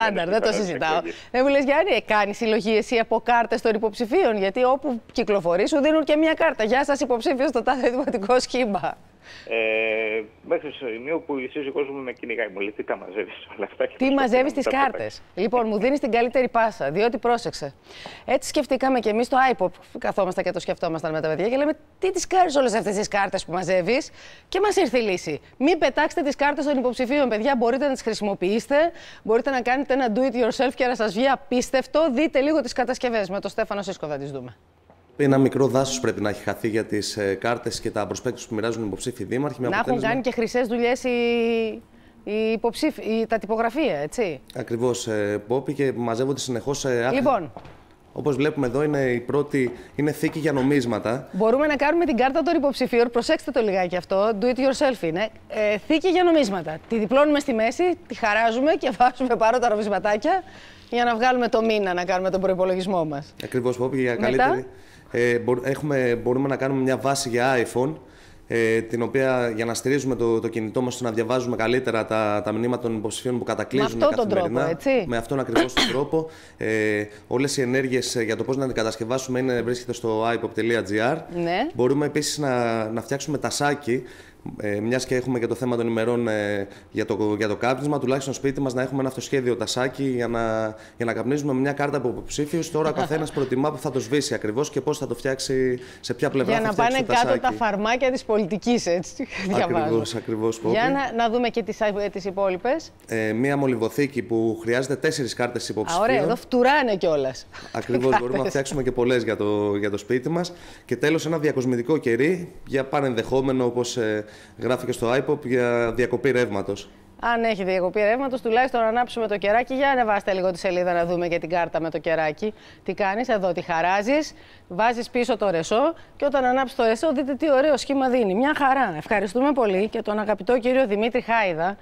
Στάνταρ, δεν το συζητάω. Δεν μου λες, Γιάννη, κάνει συλλογή εσύ από κάρτες των υποψηφίων? Γιατί όπου κυκλοφορεί σου δίνουν και μία κάρτα. Γεια σας, υποψήφιος στο τάδε δημοτικό σχήμα. Μέχρι στο σημείο που η σύζυγός μου με κυνηγάει. Μου λέει, τι τα μαζεύεις όλα αυτά? Τι μαζεύεις τις κάρτες? Λοιπόν, μου δίνεις την καλύτερη πάσα, διότι πρόσεξε. Έτσι σκεφτήκαμε και εμείς στο iPop, καθόμασταν και το σκεφτόμασταν με τα παιδιά και λέμε, τι τις κάνεις όλες αυτές τις κάρτες που μαζεύεις? Και μας ήρθε η λύση. Μην πετάξετε τις κάρτες των υποψηφίων, παιδιά. Μπορείτε να τις χρησιμοποιήσετε, μπορείτε να κάνετε ένα do it yourself και να σας βγει απίστευτο. Δείτε λίγο τις κατασκευές. Με το Στέφανο Σίσκο θα τις δούμε. Ένα μικρό δάσος πρέπει να έχει χαθεί για τις κάρτες και τα προσπέκτους που μοιράζουν οι υποψήφοι δήμαρχοι. Να έχουν κάνει και χρυσές δουλειές τα τυπογραφία, έτσι. Ακριβώς, Πόπη, και μαζεύονται συνεχώς άκρη. Λοιπόν. Όπως βλέπουμε εδώ, είναι θήκη για νομίσματα. Μπορούμε να κάνουμε την κάρτα των υποψηφίων. Προσέξτε το λιγάκι αυτό. Do it yourself είναι. Θήκη για νομίσματα. Τη διπλώνουμε στη μέση, τη χαράζουμε και βάζουμε πάνω τα νομισματάκια για να βγάλουμε το μήνα, να κάνουμε τον προϋπολογισμό μας. Ακριβώς, Πόπη, για καλύτερη. Μπορούμε να κάνουμε μια βάση για iPhone, την οποία για να στηρίζουμε το κινητό μας, να διαβάζουμε καλύτερα τα μηνύματα των υποψηφίων που κατακλείζουν καθημερινά. Τον τρόπο, έτσι. Με αυτόν ακριβώς τον τρόπο. Όλες οι ενέργειες για το πώς να την κατασκευάσουμε βρίσκεται στο ipop.gr. Ναι. Μπορούμε επίσης να φτιάξουμε τασάκι. Μιας και έχουμε και το θέμα των ημερών για το κάπνισμα, τουλάχιστον σπίτι μας να έχουμε ένα αυτοσχέδιο τασάκι για να καπνίζουμε με μια κάρτα από υποψήφιους. Τώρα ο καθένας προτιμά που θα το σβήσει ακριβώς και πώς θα το φτιάξει, σε ποια πλευρά θα φτιάξει το τασάκι. Για να πάνε κάτω τα φαρμάκια της πολιτικής, έτσι. Ακριβώς. Για να δούμε και τις υπόλοιπες. Μια μολυβοθήκη που χρειάζεται 4 κάρτες υποψηφίων. Ωραία, εδώ φτουράνε κιόλας. Ακριβώς, μπορούμε να φτιάξουμε και πολλές για το σπίτι μας. Και τέλος, ένα διακοσμητικό κερί για πανενδεχόμενο, όπως γράφει και στο iPop, για διακοπή ρεύματος. Αν έχει διακοπή ρεύματος, τουλάχιστον να ανάψουμε το κεράκι. Για ανεβάστε λίγο τη σελίδα να δούμε και την κάρτα με το κεράκι. Τι κάνεις εδώ, τη χαράζεις, βάζεις πίσω το ρεσό και όταν ανάψεις το ρεσό, δείτε τι ωραίο σχήμα δίνει. Μια χαρά. Ευχαριστούμε πολύ και τον αγαπητό κύριο Δημήτρη Χάιδα.